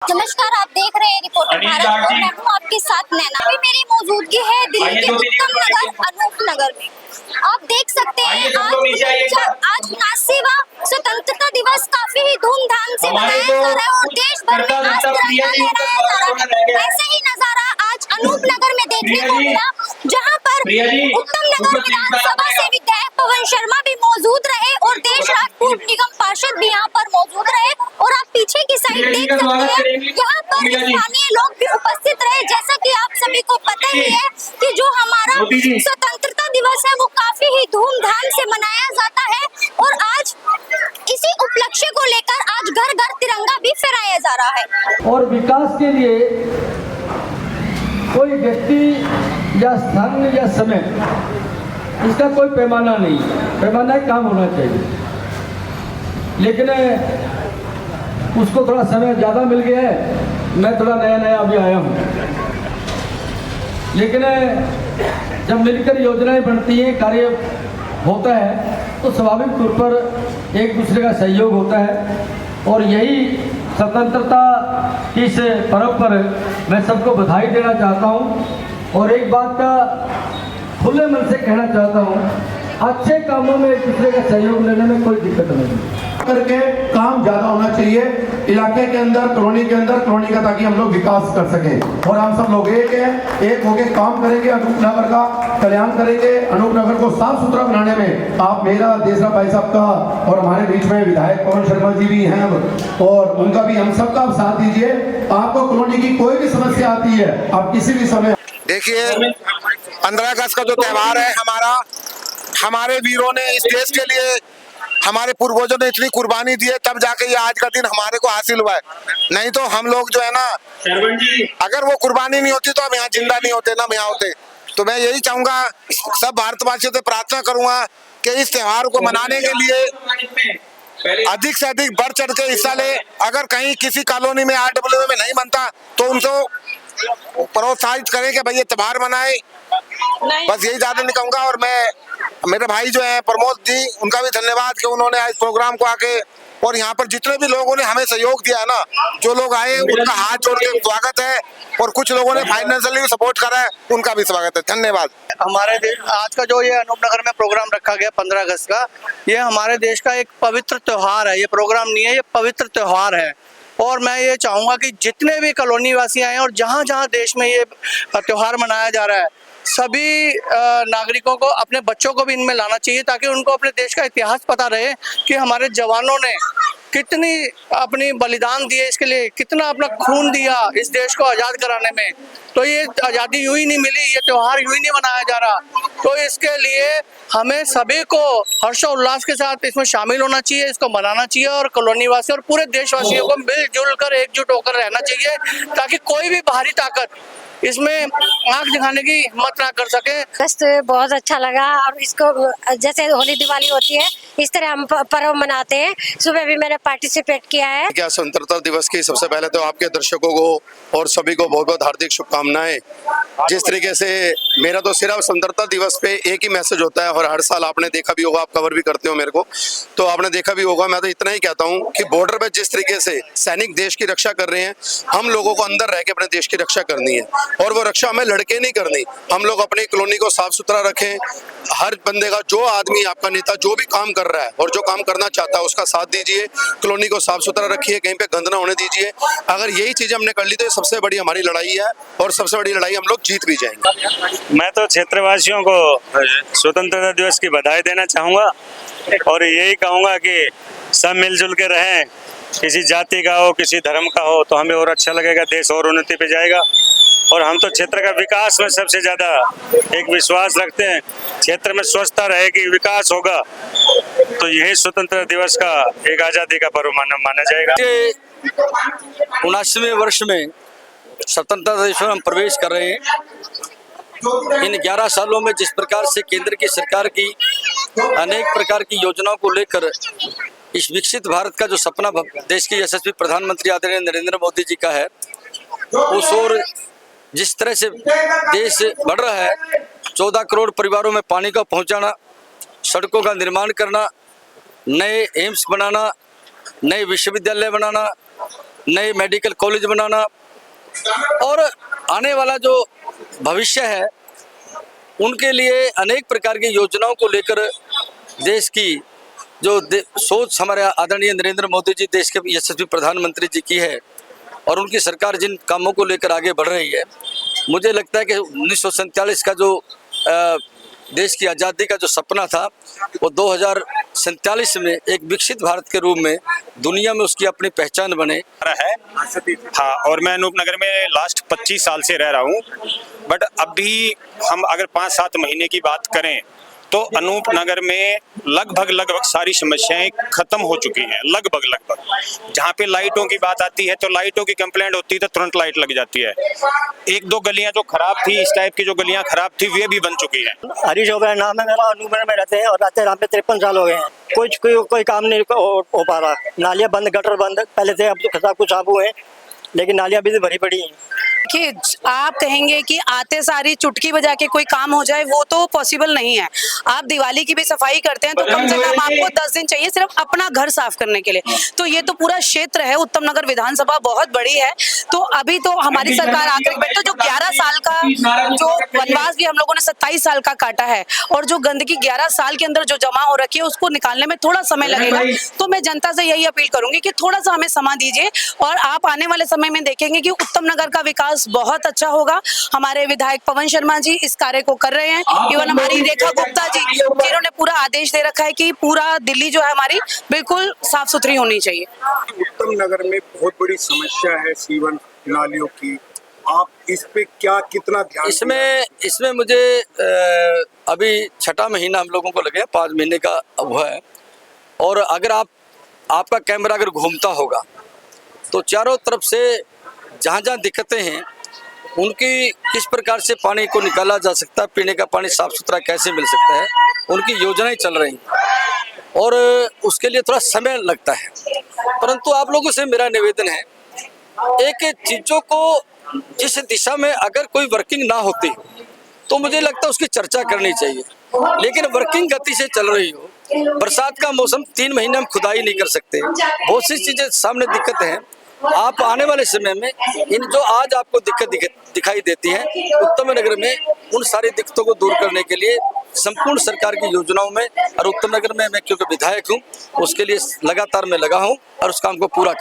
नमस्कार, आप देख रहे हैं रिपोर्टर भारत और मैं हूं आपके साथ नैना। अभी मेरी मौजूदगी है दिल्ली के उत्तम नगर अनूप नगर में। आप देख सकते हैं आज 79वां स्वतंत्रता दिवस काफी ही धूमधाम से मनाया जा रहा है और देश भर में आज तिरंगा लहराया जा रहा है। ऐसे ही नजारा आज अनूप नगर में देखने को मिला, जहां पर उत्तम नगर विधानसभा से विधायक पवन शर्मा भी मौजूद रहे और देश राजपूत निगम पार्षद भी यहाँ पर मौजूद रहे। और आप पीछे की साइड देख सकते हैं, यहाँ पर स्थानीय लोग भी उपस्थित रहे। जैसा कि आप सभी को पता ही है कि जो हमारा स्वतंत्रता दिवस है वो काफी ही धूमधाम से मनाया जाता है और आज इसी उपलक्ष्य को लेकर आज घर घर तिरंगा भी फहराया जा रहा है। और विकास के लिए कोई व्यक्ति या स्थान या समय, इसका कोई पैमाना नहीं, पैमाना काम होना चाहिए। लेकिन उसको थोड़ा समय ज़्यादा मिल गया है, मैं थोड़ा नया अभी आया हूँ। लेकिन जब मिलकर योजनाएं बनती हैं, कार्य होता है, तो स्वाभाविक तौर पर एक दूसरे का सहयोग होता है। और यही स्वतंत्रता की इस पर्व पर मैं सबको बधाई देना चाहता हूँ और एक बात का खुले मन से कहना चाहता हूँ, अच्छे कामों में एक दूसरे का सहयोग लेने में कोई दिक्कत नहीं करके काम ज्यादा होना चाहिए इलाके के अंदर, कॉलोनी के अंदर, कॉलोनी का, ताकि हम लोग विकास कर सकें। और हम सब लोग एक होके काम करेंगे, अनूप नगर का कल्याण करेंगे। अनूप नगर को साफ सुथरा बनाने में आप मेरा, देशरा भाई साहब का और हमारे बीच में विधायक पवन शर्मा जी भी हैं और उनका भी, हम सबका आप साथ दीजिए। आपको कॉलोनी की कोई भी समस्या आती है, आप किसी भी समय देखिए, 15 अगस्त का जो त्योहार है हमारे वीरों ने इस देश के लिए, हमारे पूर्वजों ने इतनी कुर्बानी दी है, तब जाके ये आज का दिन हमारे को हासिल हुआ है। नहीं तो हम लोग जो है ना, अगर वो कुर्बानी नहीं होती तो हम यहाँ जिंदा नहीं होते, ना यहाँ होते। तो मैं यही चाहूंगा, सब भारतवासियों से प्रार्थना करूंगा कि इस त्योहार को मनाने के लिए अधिक से अधिक बढ़ चढ़ के हिस्सा ले। अगर कहीं किसी कॉलोनी में RWA में नहीं बनता तो उनको प्रोत्साहित करें कि भाई ये त्योहार मनाए। बस यही ज्यादा नहीं कहूंगा। और मैं, मेरे भाई जो है प्रमोद जी, उनका भी धन्यवाद कि उन्होंने इस प्रोग्राम को आके, और यहाँ पर जितने भी लोगों ने हमें सहयोग दिया है ना, जो लोग आए उनका हाथ जोड़ के स्वागत है, और कुछ लोगों ने फाइनेंशियली सपोर्ट करा है, उनका भी स्वागत है। धन्यवाद। हमारे आज का जो ये अनूप नगर में प्रोग्राम रखा गया 15 अगस्त का, ये हमारे देश का एक पवित्र त्योहार है। ये प्रोग्राम नहीं है, ये पवित्र त्योहार है। और मैं ये चाहूंगा कि जितने भी कॉलोनी वासी आए और जहाँ जहाँ देश में ये त्योहार मनाया जा रहा है, सभी नागरिकों को, अपने बच्चों को भी इनमें लाना चाहिए, ताकि उनको अपने देश का इतिहास पता रहे कि हमारे जवानों ने कितनी अपनी बलिदान दिए, इसके लिए कितना अपना खून दिया इस देश को आज़ाद कराने में। तो ये आज़ादी यूं ही नहीं मिली, ये त्योहार यूं ही नहीं मनाया जा रहा। तो इसके लिए हमें सभी को हर्षोल्लास के साथ इसमें शामिल होना चाहिए, इसको मनाना चाहिए, और कॉलोनी वासी और पूरे देशवासियों को मिलजुल कर, एकजुट होकर रहना चाहिए, ताकि कोई भी बाहरी ताकत इसमें आंख दिखाने की हिम्मत ना कर सके। बस बहुत अच्छा लगा, और इसको जैसे होली दिवाली होती है इस तरह हम पर्व मनाते हैं। सुबह भी मैंने पार्टिसिपेट किया है। क्या स्वतंत्रता दिवस की सबसे पहले तो आपके दर्शकों को और सभी को बहुत बहुत हार्दिक शुभकामनाएं। जिस तरीके से मेरा तो सिर्फ स्वतंत्रता दिवस पे एक ही मैसेज होता है, और हर साल आपने देखा भी होगा, आप कवर भी करते हो मेरे को, तो आपने देखा भी होगा। मैं तो इतना ही कहता हूँ कि बॉर्डर पे जिस तरीके से सैनिक देश की रक्षा कर रहे हैं, हम लोगों को अंदर रह के अपने देश की रक्षा करनी है, और वो रक्षा हमें लड़के नहीं करनी। हम लोग अपनी कॉलोनी को साफ सुथरा रखें। हर बंदे का, जो आदमी, आपका नेता जो भी काम कर रहा है और जो काम करना चाहता है, उसका साथ दीजिए। कॉलोनी को साफ सुथरा रखिए, कहीं पे गंद ना होने दीजिए। अगर यही चीजें हमने कर ली तो ये सबसे बड़ी हमारी लड़ाई है, और सबसे बड़ी लड़ाई हम लोग जीत भी जाएंगे। मैं तो क्षेत्रवासियों को स्वतंत्रता दिवस की बधाई देना चाहूँगा, और यही कहूँगा कि सब मिलजुल के रहें। किसी जाति का हो, किसी धर्म का हो, तो हमें और अच्छा लगेगा, देश और उन्नति पे जाएगा। और हम तो क्षेत्र का विकास में सबसे ज़्यादा एक विश्वास रखते हैं। क्षेत्र में स्वच्छता रहेगी, विकास होगा, तो यही स्वतंत्रता दिवस का एक आज़ादी का पर्व माना जाएगा। 79वें वर्ष में स्वतंत्रता दिवस में हम प्रवेश कर रहे हैं। इन 11 सालों में जिस प्रकार से केंद्र की सरकार की अनेक प्रकार की योजनाओं को लेकर इस विकसित भारत का जो सपना देश के यशस्वी प्रधानमंत्री आदरणीय नरेंद्र मोदी जी का है, उस ओर जिस तरह से देश बढ़ रहा है, 14 करोड़ परिवारों में पानी का पहुंचाना, सड़कों का निर्माण करना, नए एम्स बनाना, नए विश्वविद्यालय बनाना, नए मेडिकल कॉलेज बनाना और आने वाला जो भविष्य है उनके लिए अनेक प्रकार की योजनाओं को लेकर देश की जो सोच हमारे आदरणीय नरेंद्र मोदी जी देश के यशस्वी प्रधानमंत्री जी की है और उनकी सरकार जिन कामों को लेकर आगे बढ़ रही है, मुझे लगता है कि 1947 का जो देश की आज़ादी का जो सपना था वो 2047 में एक विकसित भारत के रूप में दुनिया में उसकी अपनी पहचान बने है। हाँ, और मैं अनूपनगर में लास्ट 25 साल से रह रहा हूँ। बट अभी हम अगर 5-7 महीने की बात करें तो अनूपनगर में लगभग सारी समस्याएं खत्म हो चुकी हैं। लगभग जहाँ पे लाइटों की बात आती है तो लाइटों की कंप्लेंट होती है तो तुरंत लाइट लग जाती है। 1-2 गलियां जो खराब थी, इस टाइप की जो गलियां खराब थी वे भी बन चुकी हैं। हरीश होगा नाम है मेरा, अनूपनगर में रहते हैं और रहते यहाँ पे 53 साल हो गए हैं। कोई काम नहीं हो पा रहा। नालियाँ बंद, गटर बंद पहले थे, अब तो सब कुछ साफ हुए हैं लेकिन नालियाँ भी भरी पड़ी हैं। कि आप कहेंगे कि आते सारी चुटकी बजा के कोई काम हो जाए, वो तो पॉसिबल नहीं है। आप दिवाली की भी सफाई करते हैं तो कम से कम आपको 10 दिन चाहिए सिर्फ अपना घर साफ करने के लिए। तो ये तो पूरा क्षेत्र है, उत्तम नगर विधानसभा बहुत बड़ी है। तो अभी तो हमारी सरकार आकर बैठे, जो 11 साल का जो वनवास भी हम लोगों ने 27 साल का काटा है और जो गंदगी 11 साल के अंदर जो जमा हो रखी है उसको निकालने में थोड़ा समय लगेगा। तो मैं जनता से यही अपील करूंगी कि थोड़ा सा हमें समय दीजिए और आप आने वाले समय में देखेंगे कि उत्तम नगर का विकास बहुत अच्छा होगा। हमारे विधायक पवन शर्मा जी इस कार्य को कर रहे हैं। इवन हमारी रेखा गुप्ता जी जिन्होंने पूरा आदेश दे रखा है कि पूरा दिल्ली जो है हमारी बिल्कुल साफ सुथरी होनी चाहिए। उत्तम नगर में बहुत बड़ी समस्या है सीवन नालियों की, आप इस पे कितना ध्यान? इसमें मुझे अभी 6ठा महीना हम लोगों को लगे, 5 महीने का हुआ है। और अगर आपका कैमरा अगर घूमता होगा तो चारों तरफ से जहाँ जहाँ दिक्कतें हैं उनकी किस प्रकार से पानी को निकाला जा सकता है, पीने का पानी साफ सुथरा कैसे मिल सकता है, उनकी योजनाएं चल रही हैं और उसके लिए थोड़ा समय लगता है। परंतु आप लोगों से मेरा निवेदन है, एक चीज़ों को जिस दिशा में अगर कोई वर्किंग ना होती तो मुझे लगता है उसकी चर्चा करनी चाहिए, लेकिन वर्किंग गति से चल रही हो। बरसात का मौसम 3 महीने हम खुदाई नहीं कर सकते, बहुत सी चीज़ें सामने दिक्कतें हैं। आप आने वाले समय में इन जो आज आपको दिक्कत दिखाई देती है उत्तम नगर में, उन सारी दिक्कतों को दूर करने के लिए संपूर्ण सरकार की योजनाओं में और उत्तम नगर में मैं क्योंकि विधायक हूँ उसके लिए लगातार मैं लगा हूँ और उस काम को पूरा कर